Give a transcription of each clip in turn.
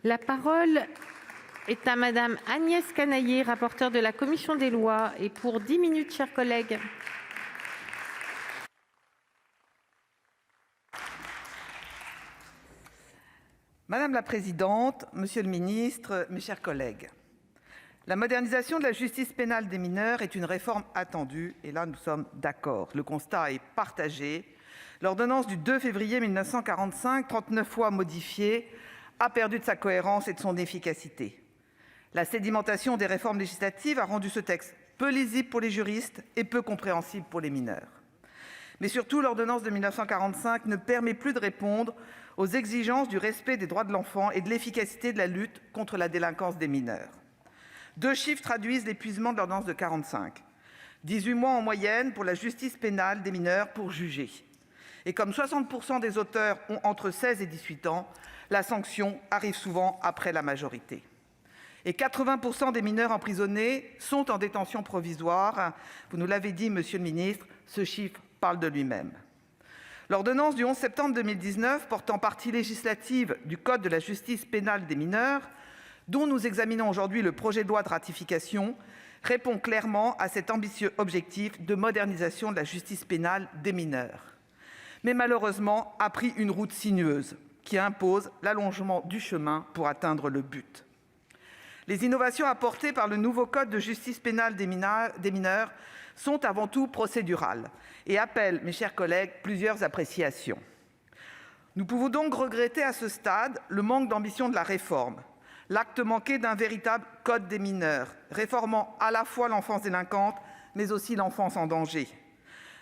La parole est à Madame Agnès Canayer, rapporteure de la commission des lois, et pour 10 minutes, chers collègues. Madame la présidente, monsieur le ministre, mes chers collègues, la modernisation de la justice pénale des mineurs est une réforme attendue, et là nous sommes d'accord. Le constat est partagé. L'ordonnance du 2 février 1945, 39 fois modifiée, a perdu de sa cohérence et de son efficacité. La sédimentation des réformes législatives a rendu ce texte peu lisible pour les juristes et peu compréhensible pour les mineurs. Mais surtout, l'ordonnance de 1945 ne permet plus de répondre aux exigences du respect des droits de l'enfant et de l'efficacité de la lutte contre la délinquance des mineurs. 2 chiffres traduisent l'épuisement de l'ordonnance de 1945. 18 mois en moyenne pour la justice pénale des mineurs pour juger. Et comme 60% des auteurs ont entre 16 et 18 ans, la sanction arrive souvent après la majorité. Et 80% des mineurs emprisonnés sont en détention provisoire. Vous nous l'avez dit, monsieur le ministre, ce chiffre parle de lui-même. L'ordonnance du 11 septembre 2019 portant partie législative du Code de la justice pénale des mineurs, dont nous examinons aujourd'hui le projet de loi de ratification, répond clairement à cet ambitieux objectif de modernisation de la justice pénale des mineurs. Mais malheureusement, a pris une route sinueuse qui impose l'allongement du chemin pour atteindre le but. Les innovations apportées par le nouveau Code de justice pénale des mineurs sont avant tout procédurales et appellent, mes chers collègues, plusieurs appréciations. Nous pouvons donc regretter à ce stade le manque d'ambition de la réforme, l'acte manqué d'un véritable code des mineurs, réformant à la fois l'enfance délinquante, mais aussi l'enfance en danger.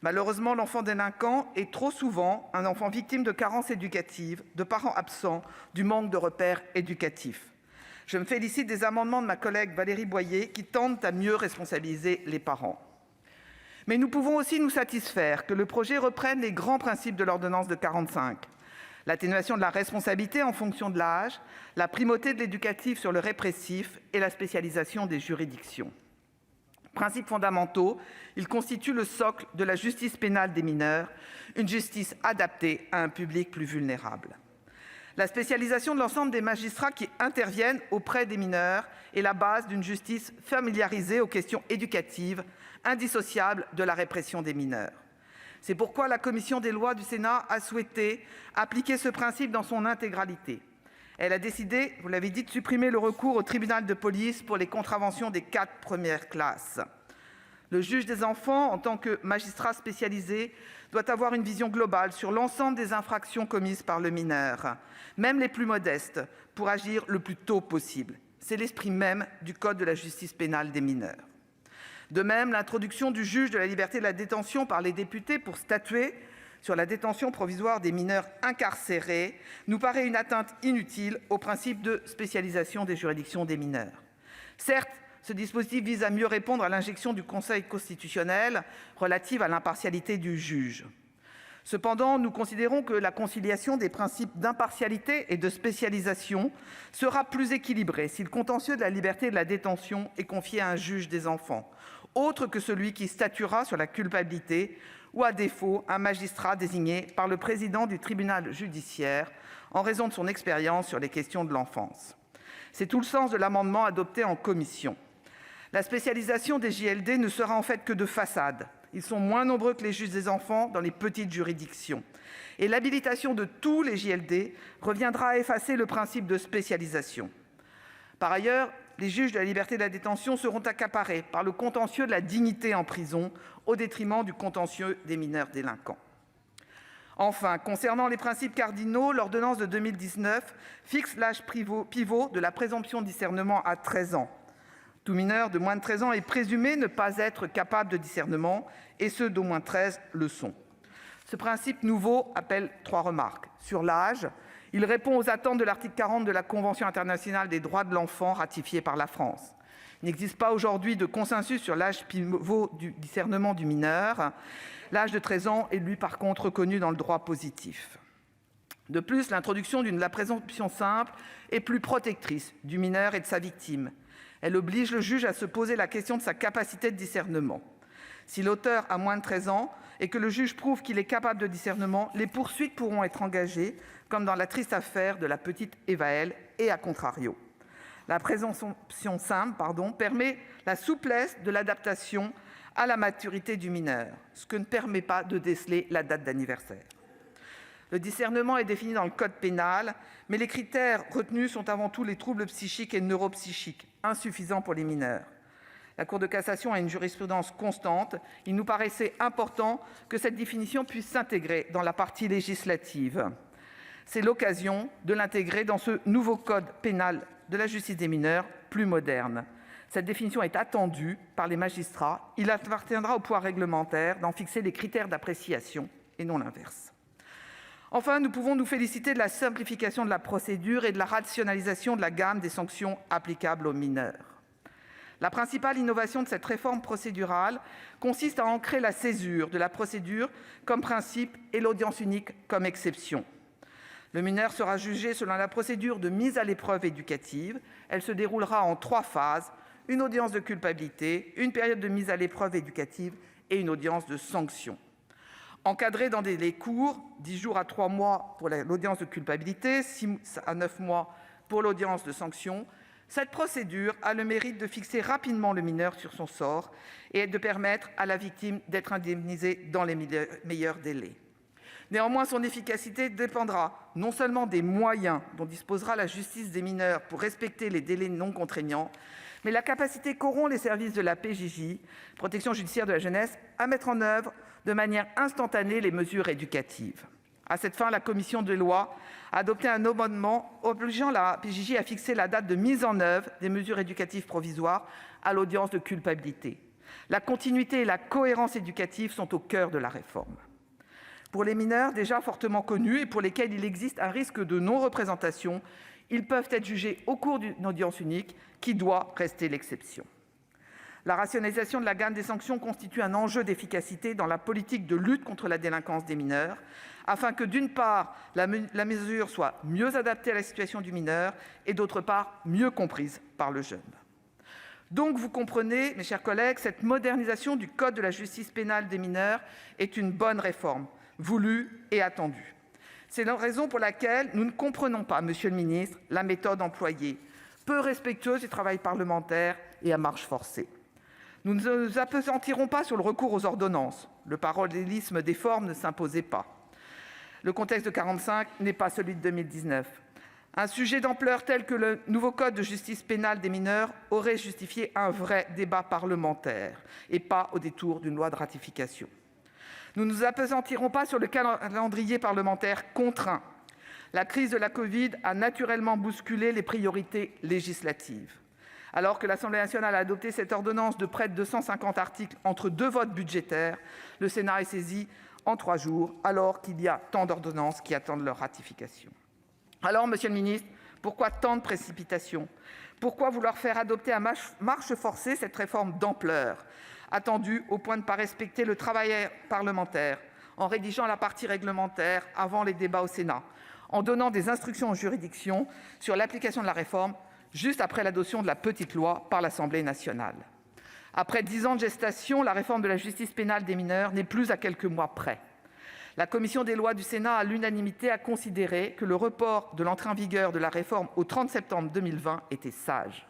Malheureusement, l'enfant délinquant est trop souvent un enfant victime de carences éducatives, de parents absents, du manque de repères éducatifs. Je me félicite des amendements de ma collègue Valérie Boyer qui tendent à mieux responsabiliser les parents. Mais nous pouvons aussi nous satisfaire que le projet reprenne les grands principes de l'ordonnance de 1945. L'atténuation de la responsabilité en fonction de l'âge, la primauté de l'éducatif sur le répressif et la spécialisation des juridictions. Principes fondamentaux, ils constituent le socle de la justice pénale des mineurs, une justice adaptée à un public plus vulnérable. La spécialisation de l'ensemble des magistrats qui interviennent auprès des mineurs est la base d'une justice familiarisée aux questions éducatives, indissociable de la répression des mineurs. C'est pourquoi la commission des lois du Sénat a souhaité appliquer ce principe dans son intégralité. Elle a décidé, vous l'avez dit, de supprimer le recours au tribunal de police pour les contraventions des 4 premières classes. Le juge des enfants, en tant que magistrat spécialisé, doit avoir une vision globale sur l'ensemble des infractions commises par le mineur, même les plus modestes, pour agir le plus tôt possible. C'est l'esprit même du Code de la justice pénale des mineurs. De même, l'introduction du juge de la liberté de la détention par les députés pour statuer sur la détention provisoire des mineurs incarcérés nous paraît une atteinte inutile au principe de spécialisation des juridictions des mineurs. Certes, ce dispositif vise à mieux répondre à l'injonction du Conseil constitutionnel relative à l'impartialité du juge. Cependant, nous considérons que la conciliation des principes d'impartialité et de spécialisation sera plus équilibrée si le contentieux de la liberté de la détention est confié à un juge des enfants, autre que celui qui statuera sur la culpabilité ou, à défaut, un magistrat désigné par le président du tribunal judiciaire en raison de son expérience sur les questions de l'enfance. C'est tout le sens de l'amendement adopté en commission. La spécialisation des JLD ne sera en fait que de façade. Ils sont moins nombreux que les juges des enfants dans les petites juridictions. Et l'habilitation de tous les JLD reviendra à effacer le principe de spécialisation. Par ailleurs, les juges de la liberté de la détention seront accaparés par le contentieux de la dignité en prison au détriment du contentieux des mineurs délinquants. Enfin, concernant les principes cardinaux, l'ordonnance de 2019 fixe l'âge pivot de la présomption de discernement à 13 ans. Tout mineur de moins de 13 ans est présumé ne pas être capable de discernement et ceux d'au moins 13 le sont. Ce principe nouveau appelle 3 remarques. Sur l'âge, il répond aux attentes de l'article 40 de la Convention internationale des droits de l'enfant ratifiée par la France. Il n'existe pas aujourd'hui de consensus sur l'âge pivot du discernement du mineur. L'âge de 13 ans est, lui, par contre, reconnu dans le droit positif. De plus, l'introduction de la présomption simple est plus protectrice du mineur et de sa victime. Elle oblige le juge à se poser la question de sa capacité de discernement. Si l'auteur a moins de 13 ans et que le juge prouve qu'il est capable de discernement, les poursuites pourront être engagées, comme dans la triste affaire de la petite Évaëlle, et à contrario. La présomption simple permet la souplesse de l'adaptation à la maturité du mineur, ce que ne permet pas de déceler la date d'anniversaire. Le discernement est défini dans le code pénal, mais les critères retenus sont avant tout les troubles psychiques et neuropsychiques, insuffisants pour les mineurs. La Cour de cassation a une jurisprudence constante. Il nous paraissait important que cette définition puisse s'intégrer dans la partie législative. C'est l'occasion de l'intégrer dans ce nouveau code pénal de la justice des mineurs, plus moderne. Cette définition est attendue par les magistrats. Il appartiendra au pouvoir réglementaire d'en fixer les critères d'appréciation et non l'inverse. Enfin, nous pouvons nous féliciter de la simplification de la procédure et de la rationalisation de la gamme des sanctions applicables aux mineurs. La principale innovation de cette réforme procédurale consiste à ancrer la césure de la procédure comme principe et l'audience unique comme exception. Le mineur sera jugé selon la procédure de mise à l'épreuve éducative. Elle se déroulera en 3 phases: une audience de culpabilité, une période de mise à l'épreuve éducative et une audience de sanction. Encadrée dans des délais courts, 10 jours à 3 mois pour l'audience de culpabilité, 6 à 9 mois pour l'audience de sanction, cette procédure a le mérite de fixer rapidement le mineur sur son sort et de permettre à la victime d'être indemnisée dans les meilleurs délais. Néanmoins, son efficacité dépendra non seulement des moyens dont disposera la justice des mineurs pour respecter les délais non contraignants, mais de la capacité qu'auront les services de la PJJ, protection judiciaire de la jeunesse, à mettre en œuvre de manière instantanée les mesures éducatives. À cette fin, la commission des lois a adopté un amendement obligeant la PJJ à fixer la date de mise en œuvre des mesures éducatives provisoires à l'audience de culpabilité. La continuité et la cohérence éducative sont au cœur de la réforme. Pour les mineurs déjà fortement connus et pour lesquels il existe un risque de non-représentation, ils peuvent être jugés au cours d'une audience unique qui doit rester l'exception. La rationalisation de la gamme des sanctions constitue un enjeu d'efficacité dans la politique de lutte contre la délinquance des mineurs, afin que, d'une part, la mesure soit mieux adaptée à la situation du mineur et, d'autre part, mieux comprise par le jeune. Donc, vous comprenez, mes chers collègues, cette modernisation du code de la justice pénale des mineurs est une bonne réforme, voulue et attendue. C'est la raison pour laquelle nous ne comprenons pas, monsieur le ministre, la méthode employée, peu respectueuse du travail parlementaire et à marche forcée. Nous ne nous appesantirons pas sur le recours aux ordonnances. Le parallélisme des formes ne s'imposait pas. Le contexte de 1945 n'est pas celui de 2019. Un sujet d'ampleur tel que le nouveau code de justice pénale des mineurs aurait justifié un vrai débat parlementaire et pas au détour d'une loi de ratification. Nous ne nous appesantirons pas sur le calendrier parlementaire contraint. La crise de la Covid a naturellement bousculé les priorités législatives. Alors que l'Assemblée nationale a adopté cette ordonnance de près de 250 articles entre 2 votes budgétaires, le Sénat est saisi en 3 jours, alors qu'il y a tant d'ordonnances qui attendent leur ratification. Alors, monsieur le ministre, pourquoi tant de précipitation ? Pourquoi vouloir faire adopter à marche forcée cette réforme d'ampleur, attendue au point de ne pas respecter le travail parlementaire, en rédigeant la partie réglementaire avant les débats au Sénat, en donnant des instructions aux juridictions sur l'application de la réforme, juste après l'adoption de la petite loi par l'Assemblée nationale. Après 10 ans de gestation, la réforme de la justice pénale des mineurs n'est plus à quelques mois près. La commission des lois du Sénat, à l'unanimité, a considéré que le report de l'entrée en vigueur de la réforme au 30 septembre 2020 était sage.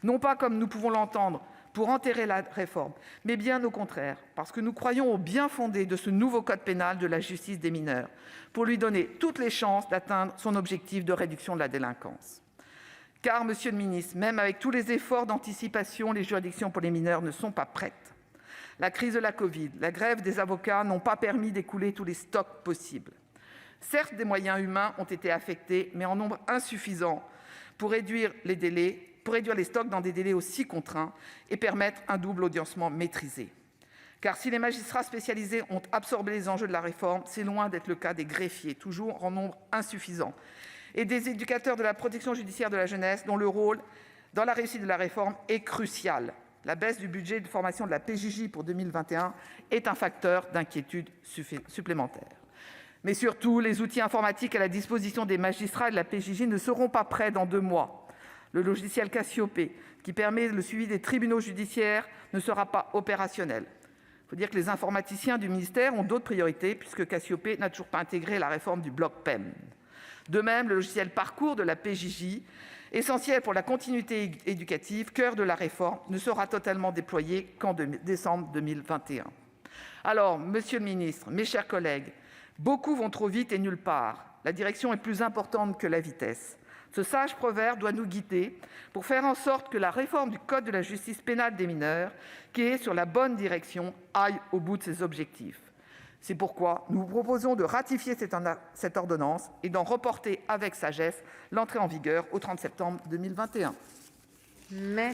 Non pas, comme nous pouvons l'entendre, pour enterrer la réforme, mais bien au contraire, parce que nous croyons au bien-fondé de ce nouveau code pénal de la justice des mineurs, pour lui donner toutes les chances d'atteindre son objectif de réduction de la délinquance. Car, monsieur le ministre, même avec tous les efforts d'anticipation, les juridictions pour les mineurs ne sont pas prêtes. La crise de la Covid, la grève des avocats n'ont pas permis d'écouler tous les stocks possibles. Certes, des moyens humains ont été affectés, mais en nombre insuffisant pour réduire les stocks dans des délais aussi contraints et permettre un double audiencement maîtrisé. Car si les magistrats spécialisés ont absorbé les enjeux de la réforme, c'est loin d'être le cas des greffiers, toujours en nombre insuffisant, et des éducateurs de la protection judiciaire de la jeunesse, dont le rôle dans la réussite de la réforme est crucial. La baisse du budget de formation de la PJJ pour 2021 est un facteur d'inquiétude supplémentaire. Mais surtout, les outils informatiques à la disposition des magistrats et de la PJJ ne seront pas prêts dans 2 mois. Le logiciel Cassiopée, qui permet le suivi des tribunaux judiciaires, ne sera pas opérationnel. Il faut dire que les informaticiens du ministère ont d'autres priorités, puisque Cassiopée n'a toujours pas intégré la réforme du bloc PEM. De même, le logiciel Parcours de la PJJ, essentiel pour la continuité éducative, cœur de la réforme, ne sera totalement déployé qu'en décembre 2021. Alors, monsieur le ministre, mes chers collègues, beaucoup vont trop vite et nulle part. La direction est plus importante que la vitesse. Ce sage proverbe doit nous guider pour faire en sorte que la réforme du code de la justice pénale des mineurs, qui est sur la bonne direction, aille au bout de ses objectifs. C'est pourquoi nous vous proposons de ratifier cette ordonnance et d'en reporter avec sagesse l'entrée en vigueur au 30 septembre 2021. Merci.